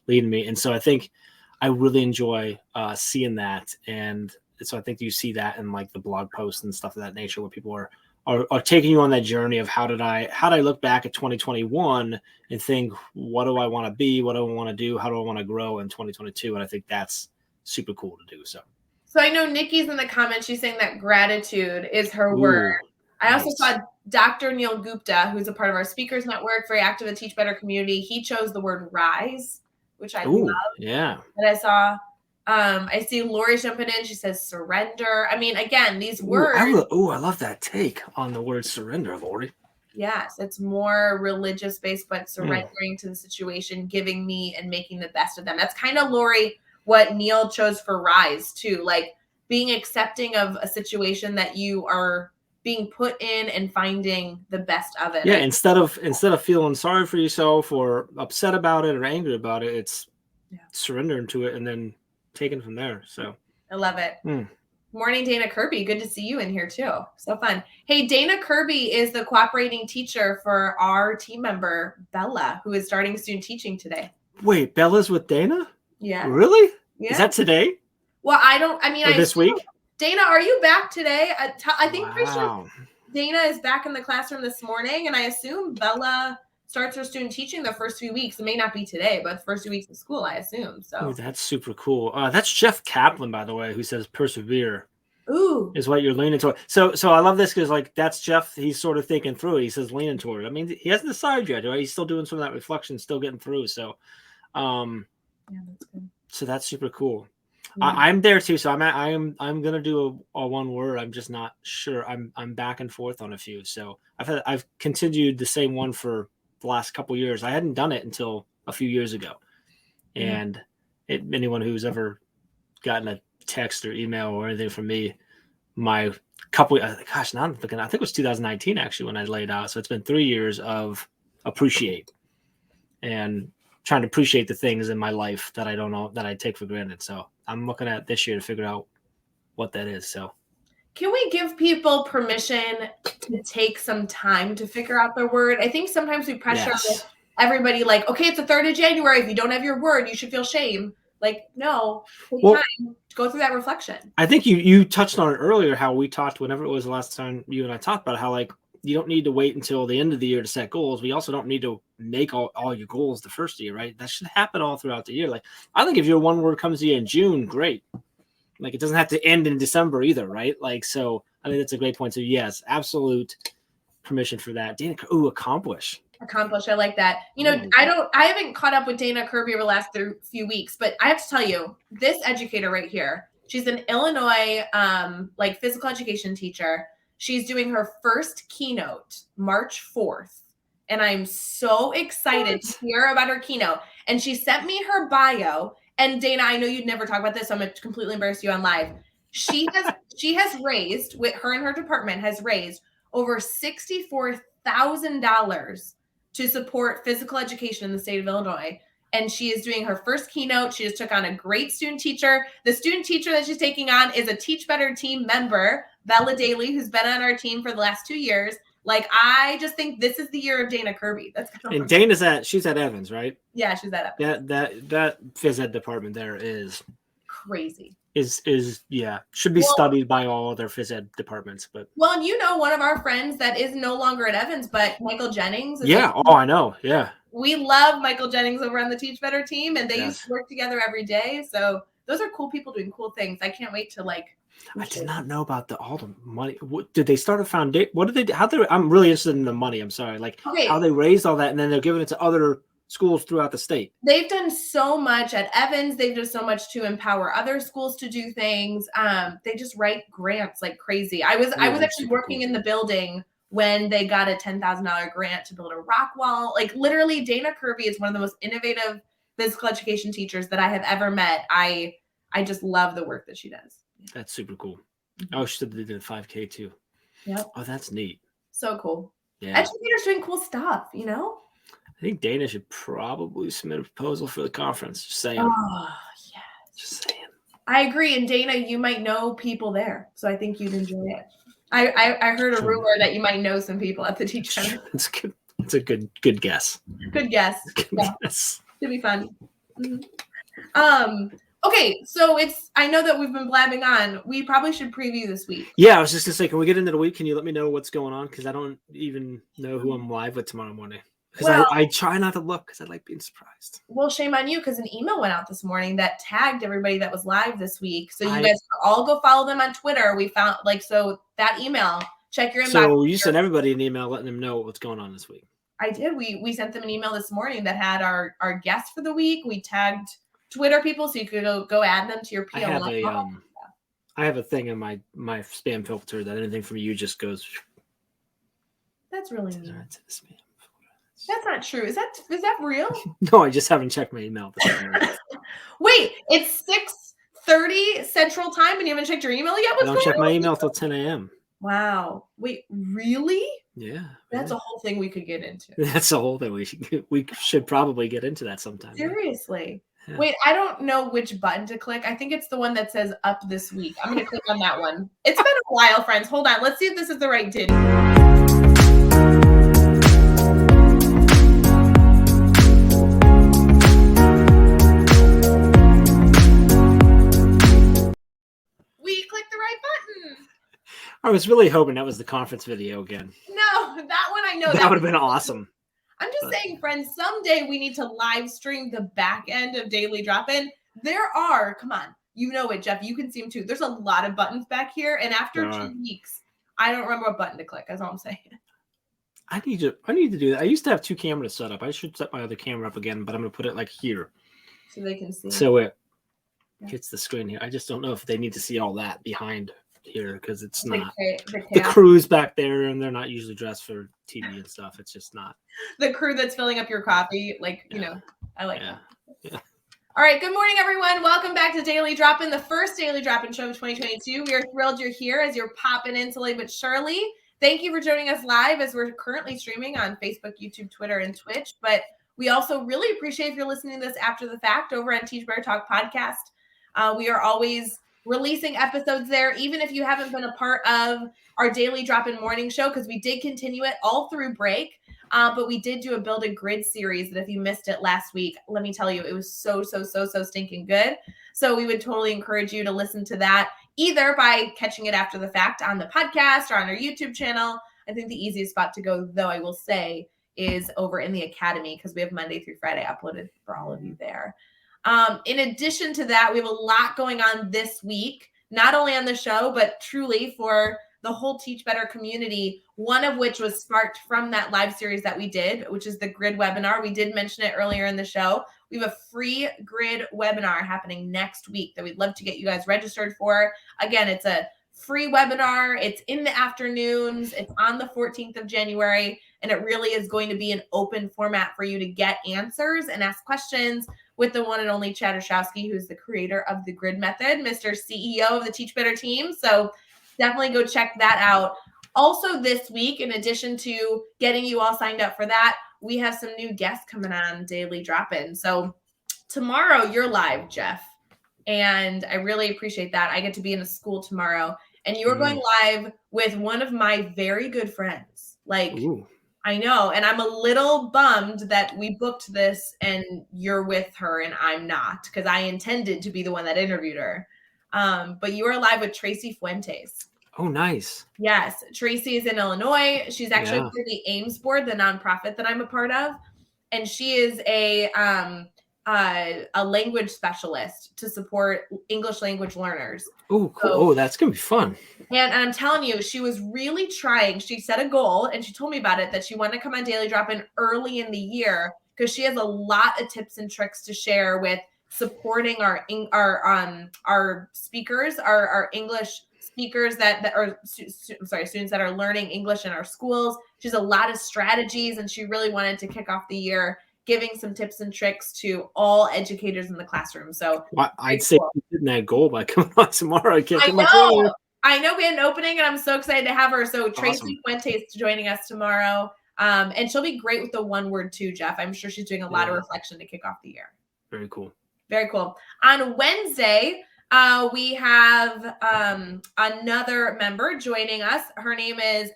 leading me. And so I think I really enjoy seeing that. And so I think you see that in like the blog posts and stuff of that nature, where people are taking you on that journey of how did I look back at 2021 and think, what do I want to be? What do I want to do? How do I want to grow in 2022? And I think that's super cool to do. So I know Nikki's in the comments. She's saying that gratitude is her word. I also saw Dr. Neil Gupta, who's a part of our speakers network, very active in the Teach Better community. He chose the word rise, which I love. Yeah. And I saw, I see Lori jumping in. She says surrender. I mean, again, these words. I love that take on the word surrender, Lori. Yes, it's more religious based, but surrendering to the situation, giving me and making the best of them. That's kind of, Lori, what Neil chose for rise too. Like, being accepting of a situation that you are being put in and finding the best of it. Yeah, instead of feeling sorry for yourself or upset about it or angry about it, it's surrendering to it and then taking from there. So I love it. Morning, Dana Kirby. Good to see you in here too. So fun. Hey, Dana Kirby is the cooperating teacher for our team member, Bella, who is starting student teaching today. Wait, Bella's with Dana? Yeah. Really? Yeah. Is that today? Well, I this week? Dana, are you back today? I think Wow. pretty sure Dana is back in the classroom this morning, and I assume Bella starts her student teaching the first few weeks. It may not be today, but the first 2 weeks of school, I assume. So Ooh, that's super cool. That's Jeff Kaplan, by the way, who says persevere. Ooh. Is what you're leaning toward. So I love this because like that's Jeff. He's sort of thinking through it. He says leaning toward it. I mean, he hasn't decided yet, right? He's still doing some of that reflection, still getting through. So, that's good. So that's super cool. I'm there too. So I'm gonna do a one word. I'm just not sure. I'm back and forth on a few. So I've continued the same one for the last couple years. I hadn't done it until a few years ago, and anyone who's ever gotten a text or email or anything from me, my couple, gosh, now I'm looking, I think it was 2019 actually when I laid out. So it's been 3 years of appreciate and trying to appreciate the things in my life that I don't know, that I take for granted. So I'm looking at this year to figure out what that is. So can we give people permission to take some time to figure out their word? I think sometimes we pressure everybody like, okay, it's the 3rd of January. If you don't have your word, you should feel shame. Like, no, take time to go through that reflection. I think you touched on it earlier, how we talked whenever it was the last time you and I talked about how like you don't need to wait until the end of the year to set goals. We also don't need to make all your goals the first year, right? That should happen all throughout the year. Like I think if your one word comes to you in June, great. Like it doesn't have to end in December either, right? Like so I think that's a great point. So yes, absolute permission for that. Dana, accomplish. I like that. You know, I haven't caught up with Dana Kirby over the last few weeks, but I have to tell you, this educator right here, she's an Illinois like physical education teacher. She's doing her first keynote March 4th. And I'm so excited to hear about her keynote. And she sent me her bio. And Dana, I know you'd never talk about this, so I'm going to completely embarrass you on live. She has raised, with her and her department, has raised over $64,000 to support physical education in the state of Illinois. And she is doing her first keynote. She just took on a great student teacher. The student teacher that she's taking on is a Teach Better team member, Bella Daly, who's been on our team for the last 2 years. Like, I just think this is the year of Dana Kirby. That's kind of and Dana's she's at Evans, right? Yeah, she's at Evans. That phys ed department there is crazy. Should be studied by all other phys ed departments. But and you know, one of our friends that is no longer at Evans, but Michael Jennings. I know. Yeah. We love Michael Jennings over on the Teach Better team, and they used to work together every day. So those are cool people doing cool things. I can't wait to like. I did not know about all the money. Did they start a foundation? What did they? I'm really interested in the money. I'm sorry, how they raised all that, and then they're giving it to other schools throughout the state. They've done so much at Evans. They've done so much to empower other schools to do things. They just write grants like crazy. I was actually working in the building when they got a $10,000 grant to build a rock wall. Like literally, Dana Kirby is one of the most innovative physical education teachers that I have ever met. I just love the work that she does. That's super cool. Oh, she said they did a 5K too. Yeah. Oh, that's neat. So cool. Yeah. Educators doing cool stuff, you know? I think Dana should probably submit a proposal for the conference. Just saying. Oh, yes. Just saying. I agree. And Dana, you might know people there. So I think you'd enjoy it. I heard a rumor that you might know some people at the Teach Center. It's good. It's a good guess. Good guess. Yes. It'd be fun. Mm-hmm. Okay, so I know that we've been blabbing on. We probably should preview this week. Yeah, I was just gonna say, can we get into the week? Can you let me know what's going on? Because I don't even know who I'm live with tomorrow morning. Because I try not to look because I like being surprised. Well, shame on you, because an email went out this morning that tagged everybody that was live this week. So you guys can all go follow them on Twitter. We found so that email, check your inbox. So you sent everybody an email letting them know what's going on this week. I did. We sent them an email this morning that had our guests for the week. We tagged Twitter people so you could go add them to your PO. I have a thing in my spam filter that anything from you just goes. That's really neat. That's not true. Is that real? No, I just haven't checked my email. Wait, it's 6:30 Central Time and you haven't checked your email yet? I don't check my email till 10 a.m. Wow. Wait, really? Yeah. That's a whole thing we could get into. That's a whole thing we should probably get into that sometime. Seriously. Yeah. Wait, I don't know which button to click. I think it's the one that says up this week. I'm going to click on that one. It's been a while, friends. Hold on. Let's see if this is the right ditty. We clicked the right button. I was really hoping that was the conference video again. No, that one I know. That would have been awesome. I'm just saying, friends, someday we need to live stream the back end of Daily Drop-In. There are, come on, you know it, Jeff. You can see them too. There's a lot of buttons back here. And after 2 weeks, I don't remember what button to click. That's all I'm saying. I need to do that. I used to have 2 cameras set up. I should set my other camera up again, but I'm going to put it like here. So they can see. So it hits the screen here. I just don't know if they need to see all that behind here because it's not. The crew's back there and they're not usually dressed for TV and stuff. It's just not. The crew that's filling up your coffee. Like, you know, I like that. Yeah. All right. Good morning, everyone. Welcome back to Daily Drop-In, the first Daily Drop-In show of 2022. We are thrilled you're here as you're popping in slowly but surely. Thank you for joining us live as we're currently streaming on Facebook, YouTube, Twitter, and Twitch. But we also really appreciate if you're listening to this after the fact over on Teach Better Talk podcast. We are always releasing episodes there, even if you haven't been a part of our Daily Drop-In morning show, because we did continue it all through break. But we did do a Build a Grid series that if you missed it last week, let me tell you, it was so stinking good. So we would totally encourage you to listen to that either by catching it after the fact on the podcast or on our YouTube channel. I think the easiest spot to go, though, I will say, is over in the Academy because we have Monday through Friday uploaded for all of you there. In addition to that, we have a lot going on this week, not only on the show, but truly for the whole Teach Better community, one of which was sparked from that live series that we did, which is the grid webinar. We did mention it earlier in the show. We have a free grid webinar happening next week that we'd love to get you guys registered for. Again, it's a free webinar. It's in the afternoons. It's on the 14th of January, and it really is going to be an open format for you to get answers and ask questions with the one and only Chad Oshowski, who's the creator of the grid method, Mr. CEO of the Teach Better team. So definitely go check that out. Also this week, in addition to getting you all signed up for that, we have some new guests coming on Daily Drop-In. So tomorrow you're live, Jeff, and I really appreciate that. I get to be in a school tomorrow, and you are going live with one of my very good friends. Like, I know, and I'm a little bummed that we booked this and you're with her and I'm not, because I intended to be the one that interviewed her. But you are live with Tracy Fuentes. Oh, nice. Yes. Tracy is in Illinois. She's actually part of the Ames board, the nonprofit that I'm a part of. And she is a language specialist to support English language learners. Oh, cool. So, that's going to be fun. And I'm telling you, she was really trying. She set a goal and she told me about it, that she wanted to come on Daily Drop-In early in the year because she has a lot of tips and tricks to share with supporting our speakers, our English speakers students that are learning English in our schools. She has a lot of strategies, and she really wanted to kick off the year giving some tips and tricks to all educators in the classroom. So I'd say you're hitting that goal by coming on tomorrow. I know we had an opening, and I'm so excited to have her. So Tracy Fuentes is joining us tomorrow. And she'll be great with the one word too, Jeff. I'm sure she's doing a lot of reflection to kick off the year. Very cool. Very cool. On Wednesday, we have another member joining us. Her name is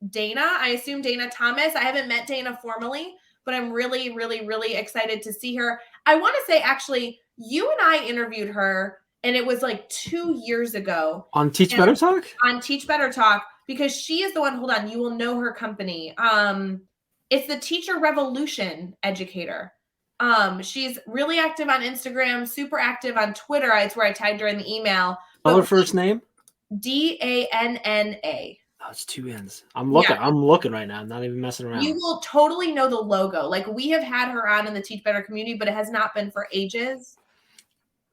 Dana. I assume Dana Thomas. I haven't met Dana formally, but I'm really, really, really excited to see her. I want to say, actually, you and I interviewed her, and it was like 2 years ago. On Teach Better Talk? On Teach Better Talk, because she is the one, hold on, you will know her company. It's the Teacher Revolution Educator. She's really active on Instagram, super active on Twitter. It's where I tagged her in the email. Spell her first name? Danna. Oh, it's 2 N's. I'm looking. Yeah. I'm looking right now. I'm not even messing around. You will totally know the logo. Like, we have had her on in the Teach Better community, but it has not been for ages.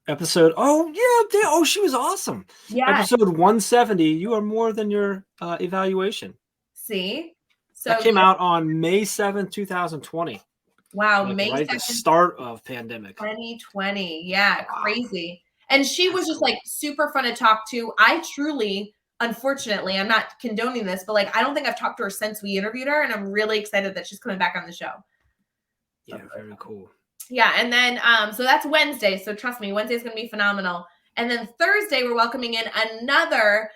Episode. Oh yeah. Oh, she was awesome. Yeah. Episode 170. You are more than your evaluation. See, so that came out on May 7th, 2020. Wow, like May 2nd, at the start of pandemic. 2020. Yeah, crazy. And she was just like super fun to talk to. I truly, unfortunately, I'm not condoning this, but like, I don't think I've talked to her since we interviewed her, and I'm really excited that she's coming back on the show. Yeah, very cool. Yeah, and then so that's Wednesday. So trust me, Wednesday's going to be phenomenal. And then Thursday, we're welcoming in another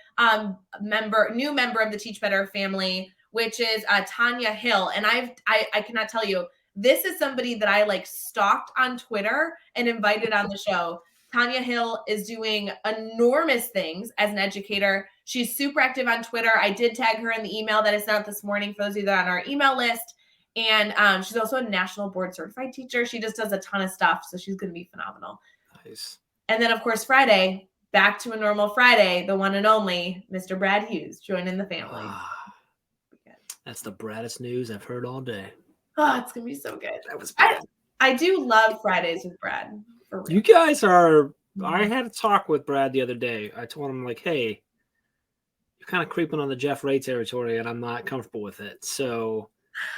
new member of the Teach Better family, which is Tanya Hill. And I cannot tell you, this is somebody that I like stalked on Twitter and invited on the show. Tanya Hill is doing enormous things as an educator. She's super active on Twitter. I did tag her in the email that I sent out this morning for those of you that are on our email list. And she's also a national board certified teacher. She just does a ton of stuff. So she's going to be phenomenal. Nice. And then, of course, Friday, back to a normal Friday, the one and only Mr. Brad Hughes joining the family. That's the Braddest news I've heard all day. Oh, it's going to be so good. That was good. I do love Fridays with Brad. For real. You guys are, I had a talk with Brad the other day. I told him, like, hey, you're kind of creeping on the Jeff Rae territory, and I'm not comfortable with it. So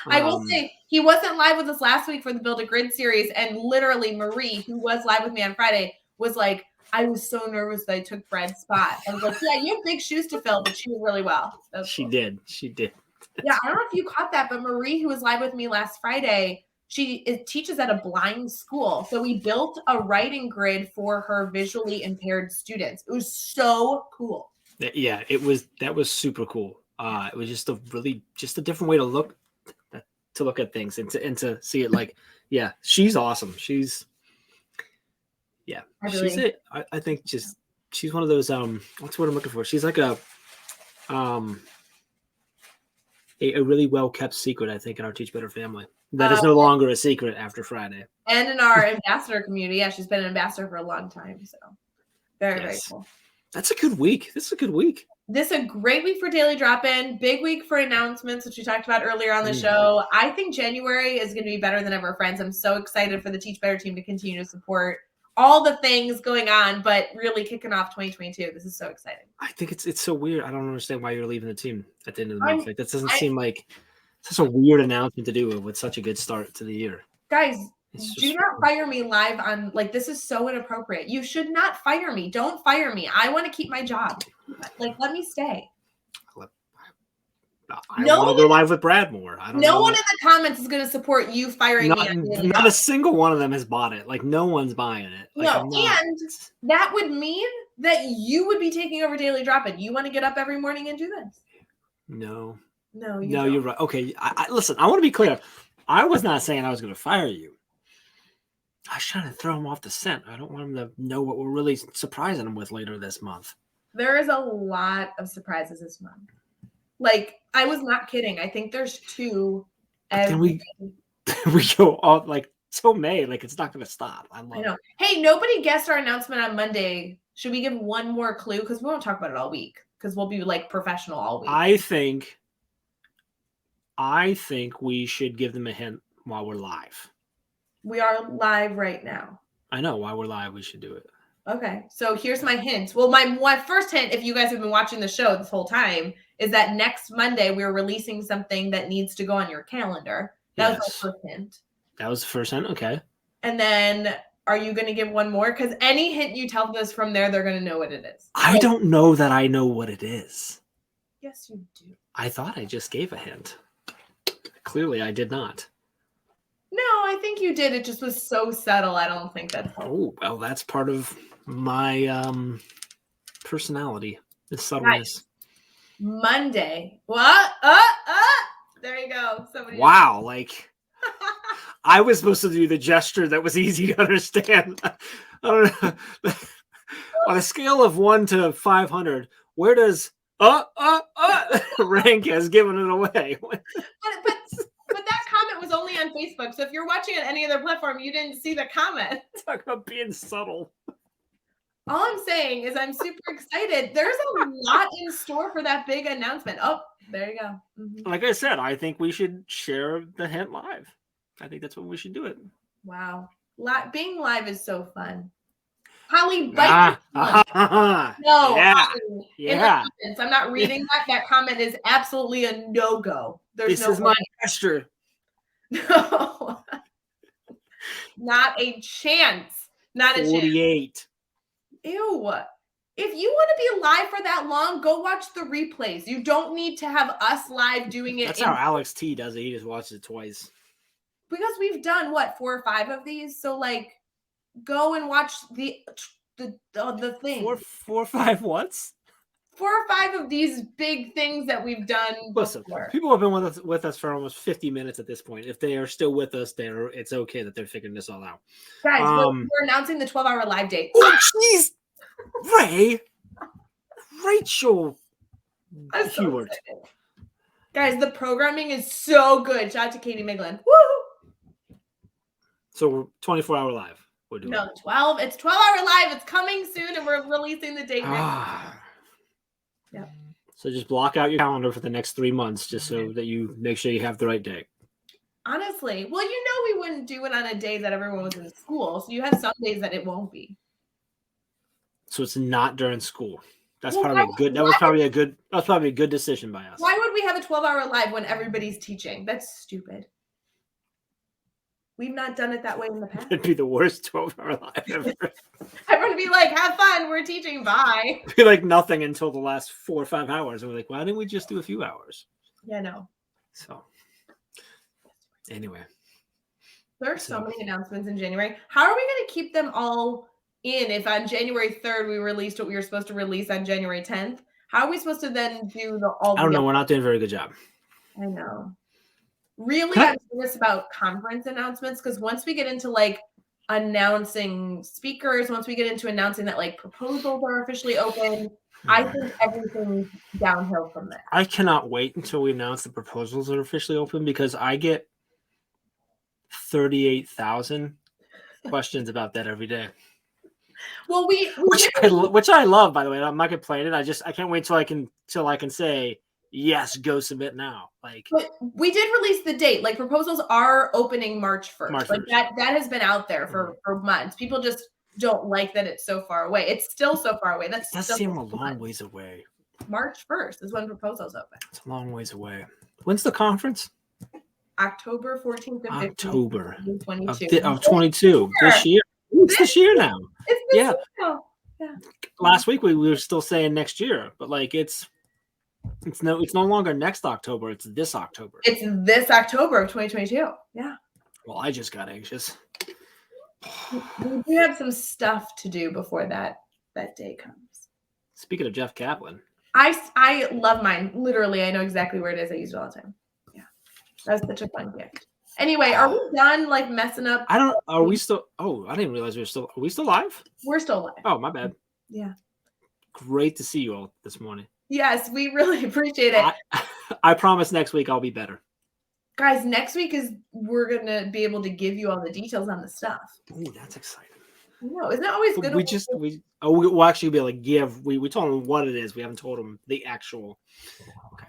I will say he wasn't live with us last week for the Build a Grid series, and literally Marie, who was live with me on Friday, was like, I was so nervous that I took Brad's spot. I was like, yeah, you have big shoes to fill, but she did really well. She cool. did. She did. Yeah, I don't know if you caught that, but Marie, who was live with me last Friday, she teaches at a blind school. So we built a writing grid for her visually impaired students. It was so cool. Yeah, that was super cool. It was just a different way to look at things and to see it. Like, yeah, she's awesome. I think she's one of those what's what I'm looking for. She's like a really well kept secret, I think, in our Teach Better family. That is no longer a secret after Friday. And in our ambassador community, yeah, she's been an ambassador for a long time. So very cool. That's a good week. This is a good week. This is a great week for Daily Drop-In. Big week for announcements, which we talked about earlier on the show. I think January is going to be better than ever, friends. I'm so excited for the Teach Better team to continue to support all the things going on, but really kicking off 2022. This is so exciting. I think it's so weird. I don't understand why you're leaving the team at the end of the month. Like, that doesn't seem like such a weird announcement to do with such a good start to the year. Guys, do not fire me live on, like, this is so inappropriate. You should not fire me. Don't fire me. I want to keep my job. Like, let me stay. I want to go live with Brad more. No one in the comments is going to support you firing me. Not a single one of them has bought it. Like, no one's buying it. Like, and that would mean that you would be taking over Daily Drop-In. You want to get up every morning and do this? No, don't. You're right. Okay, listen, I want to be clear. I was not saying I was going to fire you. I was trying to throw him off the scent. I don't want him to know what we're really surprising him with later this month. There is a lot of surprises this month. Like, I was not kidding. I think there's 2. Can we go all like till May? Like, it's not going to stop. I know. It. Hey, nobody guessed our announcement on Monday. Should we give one more clue? Because we won't talk about it all week. Because we'll be like professional all week. I think we should give them a hint while we're live. We are live right now. I know. While we're live, we should do it. Okay. So here's my hint. Well, my first hint, if you guys have been watching the show this whole time, is that next Monday we're releasing something that needs to go on your calendar. That was my first hint. That was the first hint? Okay. And then are you going to give one more? Because any hint you tell us from there, they're going to know what it is. I don't know that I know what it is. Yes, you do. I thought I just gave a hint. Clearly, I did not. No, I think you did. It just was so subtle. I don't think that's. Oh, well, that's part of my personality. The subtleness. Right. Monday. What? There you go. Wow, like I was supposed to do the gesture that was easy to understand. I don't know. On a scale of 1 to 500, where does rank has given it away? But that comment was only on Facebook. So if you're watching on any other platform, you didn't see the comment. Talk about being subtle. All I'm saying is I'm super excited. There's a lot in store for that big announcement. Oh, there you go. Mm-hmm. Like I said, I think we should share the hint live. I think that's when we should do it. Wow. Being live is so fun. Holly, bite No. Yeah. Holly, yeah. I'm not reading that. That comment is absolutely a no-go. This is my gesture. No. Not a chance. Not a 48. Chance. Ew. If you want to be live for that long, go watch the replays. You don't need to have us live doing it. That's how Alex T does it. He just watches it twice. because we've done what 4 or 5 of these. So like, go and watch the thing. 4 or 5 what's? 4 or 5 of these big things that we've done Listen, before. people have been with us for almost 50 minutes at this point. If they are still with us, it's okay that they're figuring this all out. Guys, we're announcing the 12-hour live date. Oh, jeez, Rae, Rachel, I'm so Heward. excited. Guys, the programming is so good. Shout out to Katie Miglin. Woo! So we're 24-hour live. We're doing no 12. It's 12-hour live. It's coming soon, and we're releasing the date next. Yeah. So just block out your calendar for the next 3 months, just so that you make sure you have the right day. Honestly, well, we wouldn't do it on a day that everyone was in school. So you have some days that it won't be. So it's not during school. That's probably good. That was probably a good decision by us. Why would we have a 12-hour live when everybody's teaching? That's stupid. We've not done it that way in the past. It'd be the worst 12-hour live ever. Everyone would be like, have fun. We're teaching. Bye. It'd be like nothing until the last 4 or 5 hours. And we're like, why didn't we just do a few hours? Yeah, no. So anyway. There are so many announcements in January. How are we going to keep them all in if on January 3rd we released what we were supposed to release on January 10th? How are we supposed to then do all I don't know. We're not doing a very good job. I know. Really, I'm curious about conference announcements because once we get into like announcing speakers, once we get into announcing that like proposals are officially open, I think everything's downhill from there. I cannot wait until we announce the proposals are officially open because I get 38,000 questions about that every day. Well, which I love, by the way. I'm not complaining. I can't wait till I can say yes, go submit now. But we did release the date. Like proposals are opening March 1st. Like that has been out there for months. People just don't like that it's so far away. It's still so far away. It does seem a long ways away. March 1st is when proposals open. It's a long ways away. When's the conference? October 14th and 15th. October 22. Of 22 this year. It's this year now. It's this year now. Yeah. Last week we were still saying next year, but like it's no longer next October. It's this October. It's this October of 2022. Yeah. Well, I just got anxious. We do have some stuff to do before that day comes. Speaking of Jeff Kaplan, I love mine. Literally, I know exactly where it is. I use it all the time. Yeah, that's such a fun gift. Anyway, are we done like messing up? Are we still? Oh, I didn't realize are we still live? We're still live. Oh, my bad. Yeah. Great to see you all this morning. Yes, we really appreciate it. I promise next week I'll be better. Guys, next week we're going to be able to give you all the details on the stuff. Ooh, that's exciting. No, isn't it always good? We'll actually be able to give. We told them what it is. We haven't told them the actual. Okay.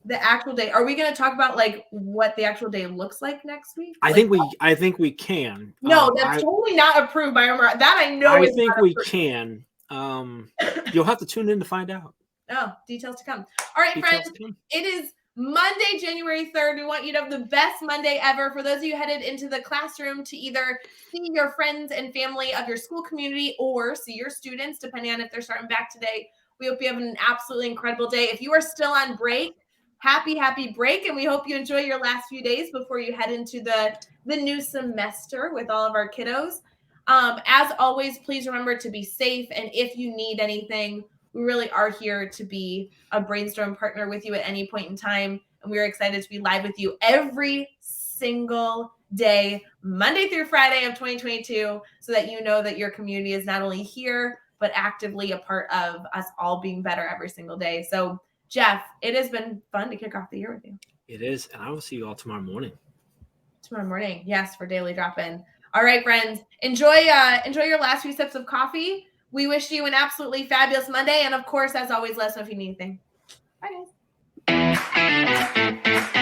The actual day. Are we going to talk about like what the actual day looks like next week? I think we can. No, that's totally not approved by Omar. That I know. I think we can. You'll have to tune in to find out. Oh, details to come. All right, friends. It is Monday, January 3rd. We want you to have the best Monday ever. For those of you headed into the classroom to either see your friends and family of your school community or see your students, depending on if they're starting back today, we hope you have an absolutely incredible day. If you are still on break, happy break. And we hope you enjoy your last few days before you head into the new semester with all of our kiddos. As always, please remember to be safe. And if you need anything, we really are here to be a brainstorm partner with you at any point in time. And we're excited to be live with you every single day, Monday through Friday of 2022, so that you know that your community is not only here, but actively a part of us all being better every single day. So Jeff, it has been fun to kick off the year with you. It is. And I will see you all tomorrow morning. Tomorrow morning. Yes, for Daily Drop-In. All right, friends, enjoy your last few sips of coffee. We wish you an absolutely fabulous Monday. And of course, as always, let us know if you need anything. Bye, guys.